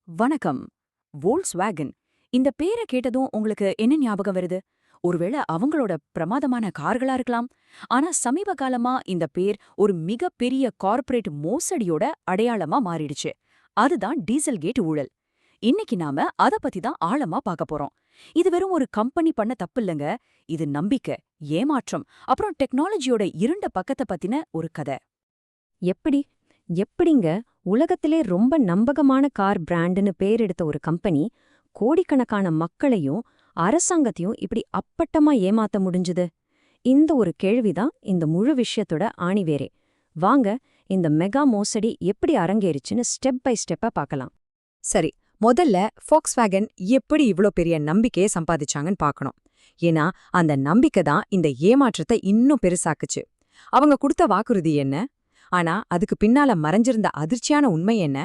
வணக்கம். வோல்க்ஸ்வேகன் இந்த பேரை கேட்டதும் உங்களுக்கு என்ன ஞாபகம் வருது? ஒருவேளை அவங்களோட பிரமாதமான கார்களா இருக்கலாம். ஆனா சமீப காலமா இந்த பேர் ஒரு மிகப்பெரிய கார்ப்பரேட் மோசடியோட அடையாளமா மாறிடுச்சு. அதுதான் டீசல் கேட் ஊழல். இன்னைக்கு நாம அத பத்தி தான் ஆழமா பார்க்க போறோம். இது வெறும் ஒரு கம்பெனி பண்ண தப்பு இல்லங்க. இது நம்பிக்கை, ஏமாற்றம், அப்புறம் டெக்னாலஜியோட இருண்ட பக்கத்தை பத்தின ஒரு கதை. எப்படி எப்படிங்க உலகத்திலே ரொம்ப நம்பகமான கார் பிராண்டுன்னு பேர் எடுத்த ஒரு கம்பெனி கோடிக்கணக்கான மக்களையும் அரசாங்கத்தையும் இப்படி அப்பட்டமா ஏமாத்த முடிஞ்சுது? இந்த ஒரு கேள்விதான் இந்த முழு விஷயத்தோட ஆணிவேரே. வாங்க இந்த மெகா மோசடி எப்படி அரங்கேறிச்சுன்னு ஸ்டெப் பை ஸ்டெப்பா பார்க்கலாம். சரி, முதல்ல ஃபோக்ஸ்வேகன் எப்படி இவ்ளோ பெரிய நம்பிக்கையை சம்பாதிச்சாங்கன்னு பார்க்கணும். ஏன்னா அந்த நம்பிக்கை தான் இந்த ஏமாற்றத்தை இன்னும் பெருசாக்குச்சு. அவங்க கொடுத்த வாக்குறுதி என்ன, ஆனா அதுக்கு பின்னால மறைஞ்சிருந்த அதிர்ச்சியான உண்மை என்ன,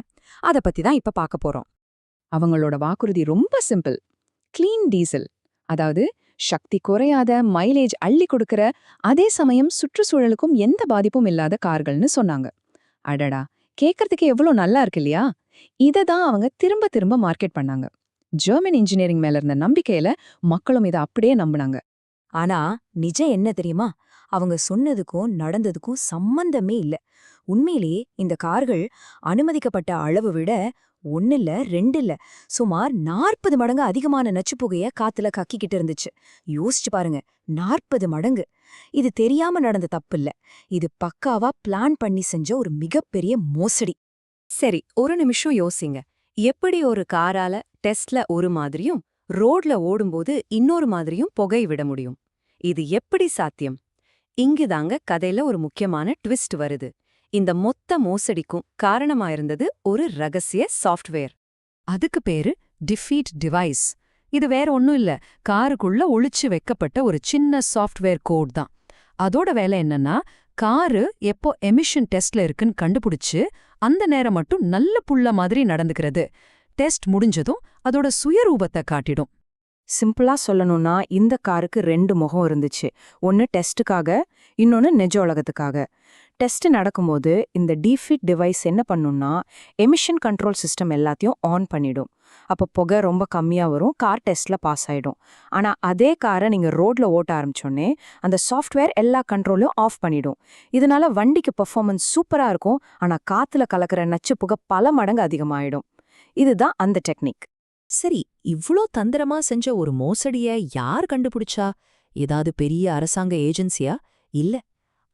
அத பத்தி தான் இப்ப பார்க்க போறோம். அவங்களோட வாக்குறுதி ரொம்ப சிம்பிள். கிளீன் டீசல், அதாவது சக்தி குறையாத, மைலேஜ் அள்ளி கொடுக்கற, அதே சமயம் சுற்றுச்சூழலுக்கும் எந்த பாதிப்பும் இல்லாத கார்கள்னு சொன்னாங்க. அடடா, கேட்கறதுக்கு எவ்வளவு நல்லா இருக்கு இல்லையா? இதை தான் அவங்க திரும்ப திரும்ப மார்க்கெட் பண்ணாங்க. ஜெர்மன் இன்ஜினியரிங் மேல இருந்த நம்பிக்கையில மக்களும் இதை அப்படியே நம்பினாங்க. ஆனா நிஜம் என்ன தெரியுமா? அவங்க சொன்னதுக்கும் நடந்ததுக்கும் சம்பந்தமே இல்ல. உண்மையிலேயே இந்த கார்கள் அனுமதிக்கப்பட்ட அளவு விட 1 இல்ல 2 இல்ல, சுமார் 40 மடங்கு அதிகமான நச்சுப்புகைய காத்துல கக்கிக்கிட்டு இருந்துச்சு. யோசிச்சு பாருங்க, 40 மடங்கு. இது தெரியாம நடந்த தப்பு இல்ல. இது பக்காவா பிளான் பண்ணி செஞ்ச ஒரு மிகப்பெரிய மோசடி. சரி, ஒரு நிமிஷம் யோசிங்க. எப்படி ஒரு காரால டெஸ்ட்ல ஒரு மாதிரியும் ரோட்ல ஓடும்போது இன்னொரு மாதிரியும் புகை விட முடியும்? இது எப்படி சாத்தியம்? இங்குதாங்க கதையில ஒரு முக்கியமான ட்விஸ்ட் வருது. இந்த மொத்த மோசடிக்கும் காரணமாயிருந்தது ஒரு ரகசிய சாஃப்ட்வேர். அதுக்கு பேரு டிஃபீட் டிவைஸ். இது வேற ஒன்னும் இல்ல, காருக்குள்ள ஒளிச்சு வைக்கப்பட்ட ஒரு சின்ன சாஃப்ட்வேர் கோட் தான். அதோட வேலை என்னன்னா, காரு எப்போ எமிஷன் டெஸ்ட்ல இருக்குன்னு கண்டுபிடிச்சு அந்த நேரம் மட்டும் நல்ல புள்ள மாதிரி நடந்துக்கிறது. டெஸ்ட் முடிஞ்சதும் அதோட சுயரூபத்தை காட்டிடும். சிம்பிளா சொல்லணும்னா, இந்த காருக்கு 2 முகம் இருந்துச்சு. ஒன்னு டெஸ்ட்டுக்காக, இன்னொன்னு நிஜ உலகத்துக்காக. டெஸ்ட் நடக்கும்போது இந்த டிஃபீட் டிவைஸ் என்ன பண்ணும்னா, எமிஷன் கண்ட்ரோல் சிஸ்டம் எல்லாத்தையும் ஆன் பண்ணிடும். அப்ப புகை ரொம்ப கம்மியா வரும், கார் டெஸ்ட்ல பாஸ் ஆயிடும். ஆனா அதே காரை நீங்க ரோட்ல ஓட்ட ஆரம்பிச்சோன்னே அந்த சாஃப்ட்வேர் எல்லா கண்ட்ரோலையும் ஆஃப் பண்ணிடும். இதனால வண்டிக்கு பெர்ஃபார்மன்ஸ் சூப்பரா இருக்கும், ஆனா காத்துல கலக்கிற நச்சு புகை பல மடங்கு அதிகமாயிடும். இதுதான் அந்த டெக்னிக். சரி, இவ்ளோ தந்திரமா செஞ்ச ஒரு மோசடிய யார் கண்டுபிடிச்சா? ஏதாவது பெரிய அரசாங்க ஏஜென்சியா? இல்ல.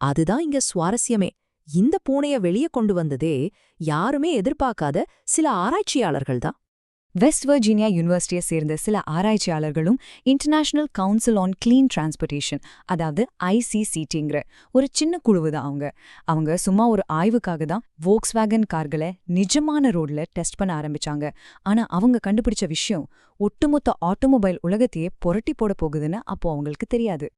அதுதான் இங்க சுவாரஸ்யமே. இந்த பூனைய வெளிய கொண்டு வந்ததே யாருமே எதிர்பார்க்காத சில ஆராய்ச்சியாளர்கள் தான். வெஸ்ட் வர்ஜீனியா யூனிவர்சிட்டியை சேர்ந்த சில ஆராய்ச்சியாளர்களும் international council on clean transportation, அதாவது ICCTங்கிற ஒரு சின்ன குழுவு தான் அவங்க சும்மா ஒரு ஆய்வுக்காக தான் வோக்ஸ்வேகன் கார்களை நிஜமான ரோட்ல டெஸ்ட் பண்ண ஆரம்பிச்சாங்க. ஆனா அவங்க கண்டுபிடிச்ச விஷயம் ஒட்டுமொத்த ஆட்டோமொபைல் உலகத்தையே புரட்டி போட போகுதுன்னு அப்போ அவங்களுக்கு தெரியாது.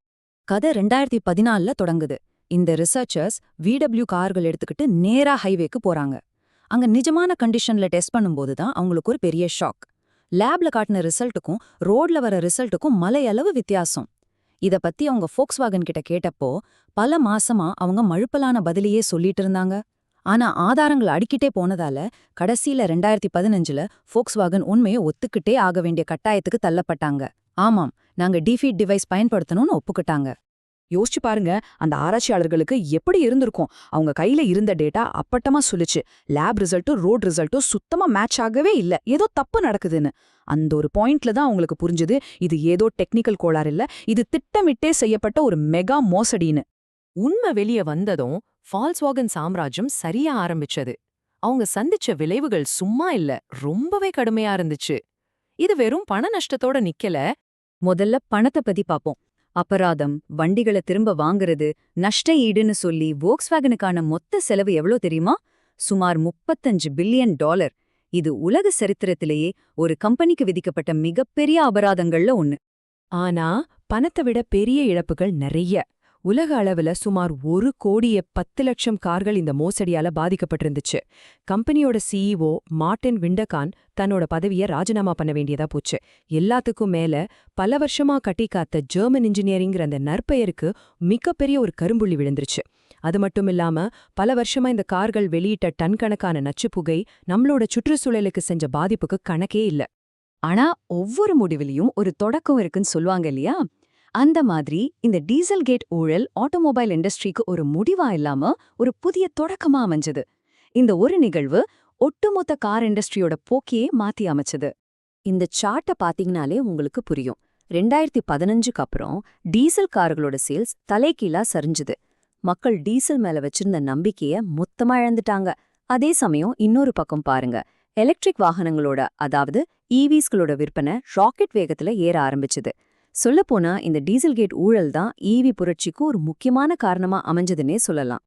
கதை 2014ல தொடங்குது. இந்த ரிசர்ச்சர்ஸ் VW கார்கள் எடுத்துக்கிட்டு நேரா ஹைவேக்கு போறாங்க. அங்க நிஜமான கண்டிஷன்ல டெஸ்ட் பண்ணும்போது தான் அவங்களுக்கு ஒரு பெரிய ஷாக். லேப்ல காட்டின ரிசல்ட்டுக்கும் ரோட்ல வர ரிசல்ட்டுக்கும் மலையளவு வித்தியாசம். இத பத்தி அவங்க ஃபோக்ஸ்வாகன் கிட்ட கேட்டப்போ பல மாசமா அவங்க மழுப்பலான பதிலையே சொல்லிட்டு இருந்தாங்க. ஆனா ஆதாரங்கள் அடிக்கிட்டே போனதால கடைசியில 2015ல ஃபோக்ஸ்வாகன் உண்மையை ஒத்துக்கிட்டே ஆக வேண்டிய கட்டாயத்துக்கு தள்ளப்பட்டாங்க. ஆமாம், நாங்க டிஃபீட் டிவைஸ் பயன்படுத்தணும்னு ஒப்புக்கிட்டாங்க. யோசிச்சு பாருங்க, அந்த ஆராய்ச்சியாளர்களுக்கு எப்படி இருந்திருக்கும். அவங்க கையில இருந்த டேட்டா அப்பட்டமா சொல்லுச்சு, லேப் ரிசல்ட்டும் ரோட் ரிசல்ட்டும் சுத்தமா மேட்ச் ஆகவே இல்ல, ஏதோ தப்பு நடக்குதுன்னு. அந்த ஒரு பாயிண்ட்ல தான் அவங்களுக்கு புரிஞ்சுது, இது ஏதோ டெக்னிக்கல் கோளாறு இல்ல, இது திட்டமிட்டே செய்யப்பட்ட ஒரு மெகா மோசடின்னு. உண்மை வெளிய வந்ததும் ஃபால்க்ஸ்வாகன் சாம்ராஜ்யம் சரியா ஆரம்பிச்சது. அவங்க சந்திச்ச விளைவுகள் சும்மா இல்ல, ரொம்பவே கடுமையா இருந்துச்சு. இது வெறும் பண நஷ்டத்தோட நிக்கல. முதல்ல பணத்தை பத்தி பாப்போம். அபராதம், வண்டிகளை திரும்ப வாங்குறது, நஷ்ட ஈடுன்னு சொல்லி வோக்ஸ்வேகனுக்கான மொத்த செலவு எவ்வளோ தெரியுமா? சுமார் $35 பில்லியன். இது உலக சரித்திரத்திலேயே ஒரு கம்பெனிக்கு விதிக்கப்பட்ட மிகப்பெரிய அபராதங்கள்ல ஒன்னு. ஆனா பணத்தை விட பெரிய இழப்புகள் நிறைய. உலக அளவுல சுமார் 1,10,00,000 கார்கள் இந்த மோசடியால பாதிக்கப்பட்டிருந்துச்சு. கம்பெனியோட CEO மார்ட்டின் விண்டகான் தன்னோட பதவியை ராஜினாமா பண்ண வேண்டியதா போச்சு. எல்லாத்துக்கும் மேல பல வருஷமா கட்டி காத்த ஜெர்மன் இன்ஜினியரிங்கிற அந்த நற்பெயருக்கு மிகப்பெரிய ஒரு கரும்புள்ளி விழுந்துருச்சு. அது மட்டும் இல்லாம பல வருஷமா இந்த கார்கள் வெளியிட்ட டன் கணக்கான நச்சுப்புகை நம்மளோட சுற்றுச்சூழலுக்கு செஞ்ச பாதிப்புக்கு கணக்கே இல்ல. ஆனா ஒவ்வொரு முடிவிலையும் ஒரு தொடக்கம் இருக்குன்னு சொல்லுவாங்க இல்லையா? அந்த மாதிரி இந்த டீசல் கேட் ஊழல் ஆட்டோமொபைல் இண்டஸ்ட்ரிக்கு ஒரு முடிவா இல்லாம ஒரு புதிய தொடக்கமா அமைஞ்சது. இந்த ஒரு நிகழ்வு ஒட்டுமொத்த கார் இண்டஸ்ட்ரியோட போக்கையே மாத்தி அமைச்சது. இந்த சார்ட்டை பாத்தீங்கனாலே உங்களுக்கு புரியும். 2015க்கு அப்புறம் டீசல் கார்களோட சேல்ஸ் தலைகீழா சரிஞ்சுது. மக்கள் டீசல் மேல வச்சிருந்த நம்பிக்கைய மொத்தமா இழந்துட்டாங்க. அதே சமயம் இன்னொரு பக்கம் பாருங்க, எலக்ட்ரிக் வாகனங்களோட அதாவது ஈவிஸ்களோட விற்பனை ராக்கெட் வேகத்துல ஏற ஆரம்பிச்சுது. சொல்லப்போனா இந்த டீசல் கேட் ஊழல் தான் ஈவி புரட்சிக்கு ஒரு முக்கியமான காரணமா அமைஞ்சதுன்னே சொல்லலாம்.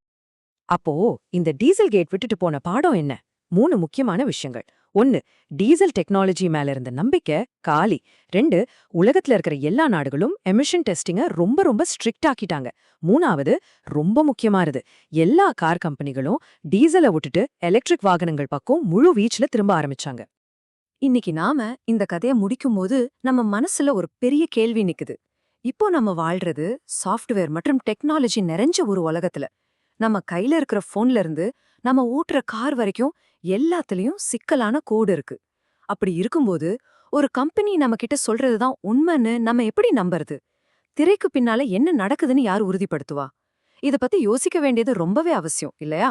அப்போ இந்த டீசல் கேட் விட்டுட்டு போன பாடம் என்ன? 3 முக்கியமான விஷயங்கள். 1, டீசல் டெக்னாலஜி மேல இருந்த நம்பிக்கை காலி. 2, உலகத்துல இருக்கிற எல்லா நாடுகளும் எமிஷன் டெஸ்டிங்க ரொம்ப ரொம்ப ஸ்ட்ரிக்ட் ஆக்கிட்டாங்க. 3வது, ரொம்ப முக்கியமானது, எல்லா கார் கம்பெனிகளும் டீசலை விட்டுட்டு எலக்ட்ரிக் வாகனங்கள் பக்கம் முழு வீச்சுல திரும்ப ஆரம்பிச்சாங்க. இன்னைக்கு நாம இந்த கதைய முடிக்கும்போது நம்ம மனசுல ஒரு பெரிய கேள்வி நிக்குது. இப்போ நம்ம வாழ்றது சாஃப்ட்வேர் மற்றும் டெக்னாலஜி நிறைஞ்ச ஒரு உலகத்துல. நம்ம கையில இருக்கிற போன்ல இருந்து நம்ம ஓட்டுற கார் வரைக்கும் எல்லாத்துலயும் சிக்கலான கோடு இருக்கு. அப்படி இருக்கும்போது ஒரு கம்பெனி நம்ம கிட்ட சொல்றதுதான் உண்மைன்னு நம்ம எப்படி நம்புறது? திரைக்கு பின்னால என்ன நடக்குதுன்னு யார் உறுதிப்படுத்துவா? இத பத்தி யோசிக்க வேண்டியது ரொம்பவே அவசியம் இல்லையா?